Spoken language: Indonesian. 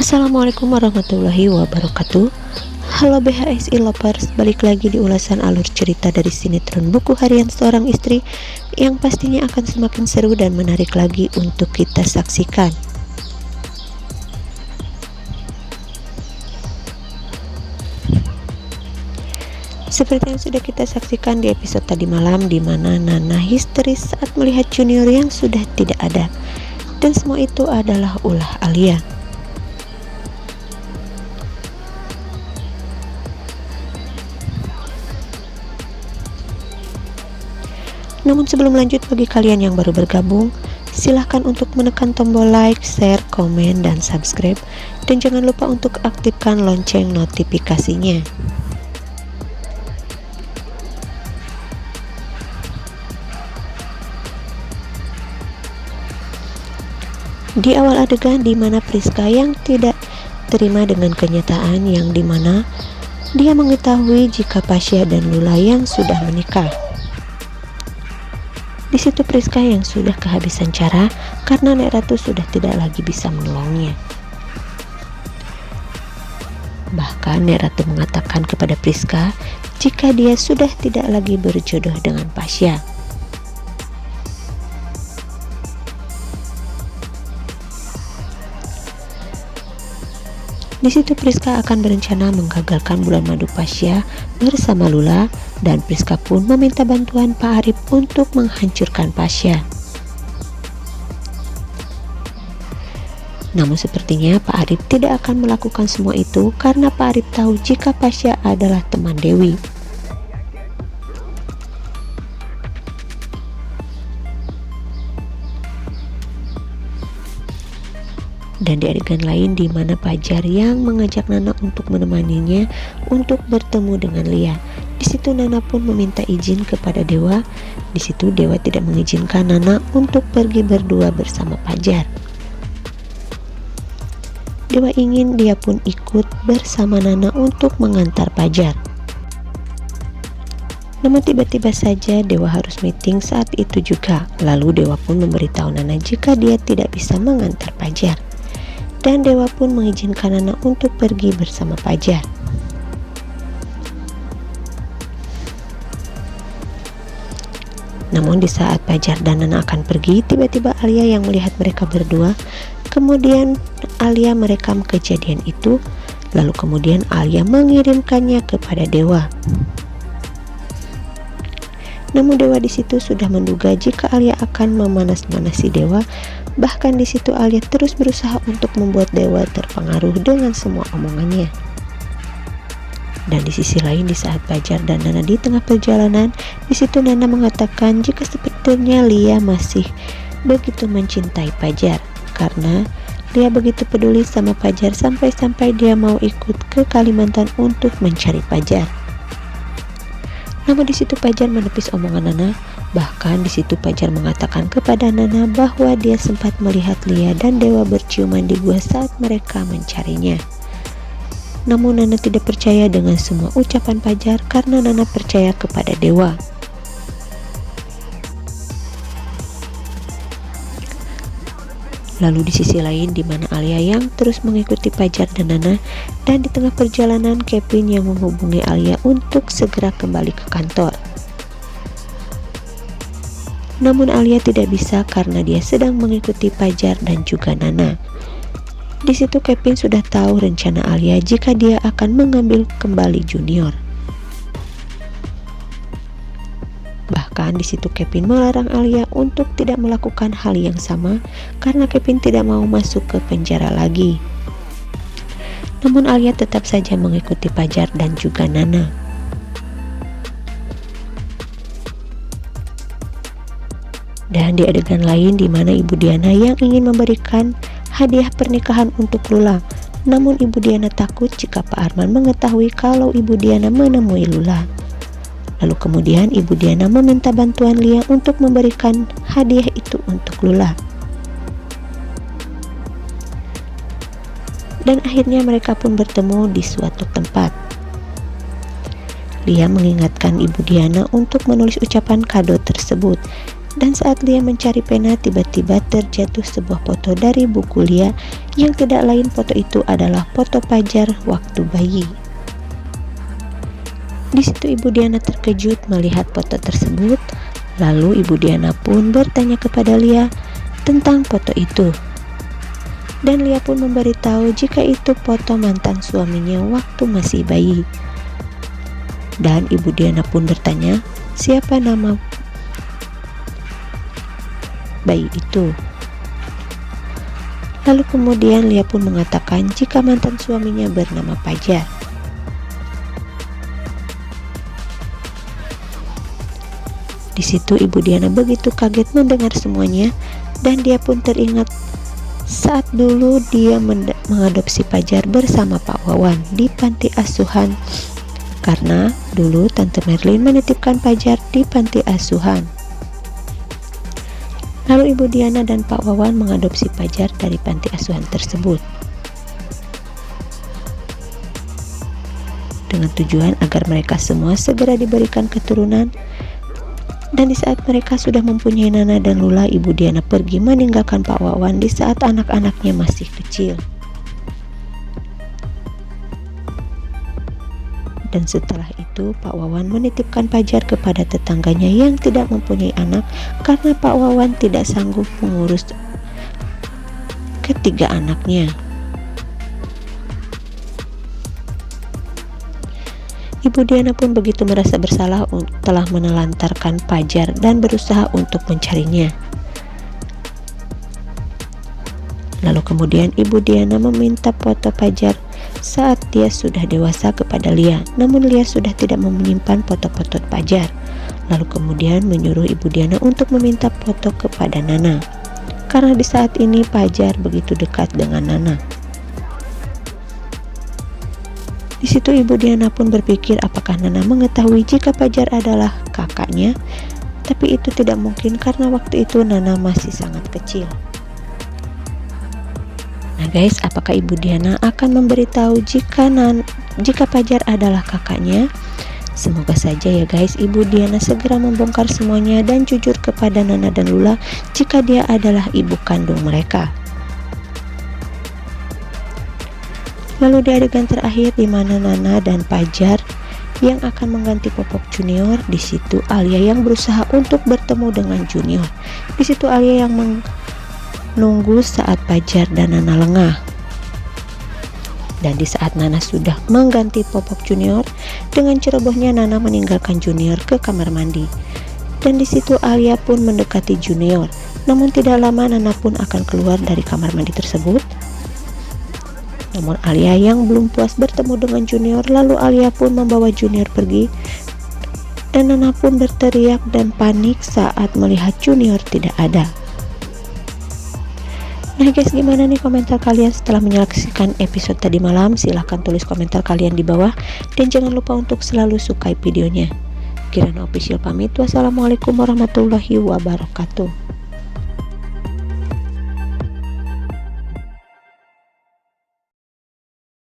Assalamualaikum warahmatullahi wabarakatuh. Halo BHSI Lovers, balik lagi di ulasan alur cerita dari sinetron Buku Harian Seorang Istri yang pastinya akan semakin seru dan menarik lagi untuk kita saksikan. Seperti yang sudah kita saksikan di episode tadi malam, di mana Nana histeris saat melihat Junior yang sudah tidak ada, dan semua itu adalah ulah Alia. Namun sebelum lanjut, bagi kalian yang baru bergabung, silahkan untuk menekan tombol like, share, komen, dan subscribe. Dan jangan lupa untuk aktifkan lonceng notifikasinya. Di awal adegan di mana Priska yang tidak terima dengan kenyataan yang dimana dia mengetahui jika Pasha dan Lula yang sudah menikah. Di situ Priska yang sudah kehabisan cara karena Nek Ratu sudah tidak lagi bisa menolongnya. Bahkan Nek Ratu mengatakan kepada Priska jika dia sudah tidak lagi berjodoh dengan Pasha. Di situ Priska akan berencana menggagalkan bulan madu Pasha bersama Lula, dan Priska pun meminta bantuan Pak Arif untuk menghancurkan Pasha. Namun sepertinya Pak Arif tidak akan melakukan semua itu karena Pak Arif tahu jika Pasha adalah teman Dewi. Dan di adegan lain di mana Pajar yang mengajak Nana untuk menemaninya untuk bertemu dengan Lia. Di situ Nana pun meminta izin kepada Dewa. Di situ Dewa tidak mengizinkan Nana untuk pergi berdua bersama Pajar. Dewa ingin dia pun ikut bersama Nana untuk mengantar Pajar. Namun tiba-tiba saja Dewa harus meeting saat itu juga. Lalu Dewa pun memberitahu Nana jika dia tidak bisa mengantar Pajar. Dan Dewa pun mengizinkan Nana untuk pergi bersama Pajar. Namun di saat Pajar dan Nana akan pergi, tiba-tiba Alia yang melihat mereka berdua. Kemudian Alia merekam kejadian itu, lalu kemudian Alia mengirimkannya kepada Dewa. Namun Dewa di situ sudah menduga jika Alia akan memanas-manasi Dewa. Bahkan di situ Alia terus berusaha untuk membuat Dewa terpengaruh dengan semua omongannya. Dan di sisi lain, di saat Pajar dan Nana di tengah perjalanan, di situ Nana mengatakan jika sepertinya Lia masih begitu mencintai Pajar karena Lia begitu peduli sama Pajar sampai-sampai dia mau ikut ke Kalimantan untuk mencari Pajar. Namun di situ Pajar menepis omongan Nana. Bahkan di situ Pajar mengatakan kepada Nana bahwa dia sempat melihat Lia dan Dewa berciuman di gua saat mereka mencarinya. Namun Nana tidak percaya dengan semua ucapan Pajar karena Nana percaya kepada Dewa. Lalu di sisi lain di mana Alia yang terus mengikuti Pajar dan Nana, dan di tengah perjalanan Kevin yang menghubungi Alia untuk segera kembali ke kantor. Namun Alia tidak bisa karena dia sedang mengikuti Pajar dan juga Nana. Di situ Kevin sudah tahu rencana Alia jika dia akan mengambil kembali Junior. Bahkan di situ Kevin melarang Alia untuk tidak melakukan hal yang sama karena Kevin tidak mau masuk ke penjara lagi. Namun Alia tetap saja mengikuti Pajar dan juga Nana. Dan di adegan lain di mana Ibu Diana yang ingin memberikan hadiah pernikahan untuk Lula. Namun Ibu Diana takut jika Pak Arman mengetahui kalau Ibu Diana menemui Lula. Lalu kemudian Ibu Diana meminta bantuan Lia untuk memberikan hadiah itu untuk Lula. Dan akhirnya mereka pun bertemu di suatu tempat. Lia mengingatkan Ibu Diana untuk menulis ucapan kado tersebut. Dan saat Lia mencari pena, tiba-tiba terjatuh sebuah foto dari buku Lia Yang tidak lain foto itu adalah foto Fajar waktu bayi. Di situ Ibu Diana terkejut melihat foto tersebut. Lalu Ibu Diana pun bertanya kepada Lia tentang foto itu. Dan Lia pun memberitahu jika itu foto mantan suaminya waktu masih bayi. Dan Ibu Diana pun bertanya, siapa nama bayi itu? Lalu kemudian Lia pun mengatakan jika mantan suaminya bernama Fajar. Di situ Ibu Diana begitu kaget mendengar semuanya, dan dia pun teringat saat dulu dia mengadopsi Fajar bersama Pak Wawan di panti asuhan, karena dulu Tante Merlin menitipkan Fajar di panti asuhan. Lalu Ibu Diana dan Pak Wawan mengadopsi Fajar dari panti asuhan tersebut dengan tujuan agar mereka semua segera diberikan keturunan. Dan di saat mereka sudah mempunyai Nana dan Lula, Ibu Diana pergi meninggalkan Pak Wawan di saat anak-anaknya masih kecil. Dan setelah itu Pak Wawan menitipkan Fajar kepada tetangganya yang tidak mempunyai anak, karena Pak Wawan tidak sanggup mengurus ketiga anaknya. Ibu Diana pun begitu merasa bersalah telah menelantarkan Fajar dan berusaha untuk mencarinya. Lalu kemudian Ibu Diana meminta foto Fajar saat dia sudah dewasa kepada Lia, namun Lia sudah tidak menyimpan foto-foto Fajar. Lalu kemudian menyuruh Ibu Diana untuk meminta foto kepada Nana, karena di saat ini Fajar begitu dekat dengan Nana. Di situ Ibu Diana pun berpikir apakah Nana mengetahui jika Fajar adalah kakaknya, tapi itu tidak mungkin karena waktu itu Nana masih sangat kecil. Nah guys, apakah Ibu Diana akan memberitahu jika Fajar adalah kakaknya? Semoga saja ya guys, Ibu Diana segera membongkar semuanya dan jujur kepada Nana dan Lula jika dia adalah ibu kandung mereka. Lalu di adegan terakhir di mana Nana dan Fajar yang akan mengganti Popok Junior, di situ Alia yang berusaha untuk bertemu dengan Junior. Di situ Alia yang menunggu saat Fajar dan Nana lengah. Dan di saat Nana sudah mengganti Popok Junior, dengan cerobohnya Nana meninggalkan Junior ke kamar mandi. Dan di situ Alia pun mendekati Junior. Namun tidak lama Nana pun akan keluar dari kamar mandi tersebut. Namun Alia yang belum puas bertemu dengan Junior, lalu Alia pun membawa Junior pergi. Dan Nana pun berteriak dan panik saat melihat Junior tidak ada. Nah guys, gimana nih komentar kalian setelah menyaksikan episode tadi malam? Silahkan tulis komentar kalian di bawah, dan jangan lupa untuk selalu sukai videonya. Kirana Official pamit. Wassalamualaikum warahmatullahi wabarakatuh.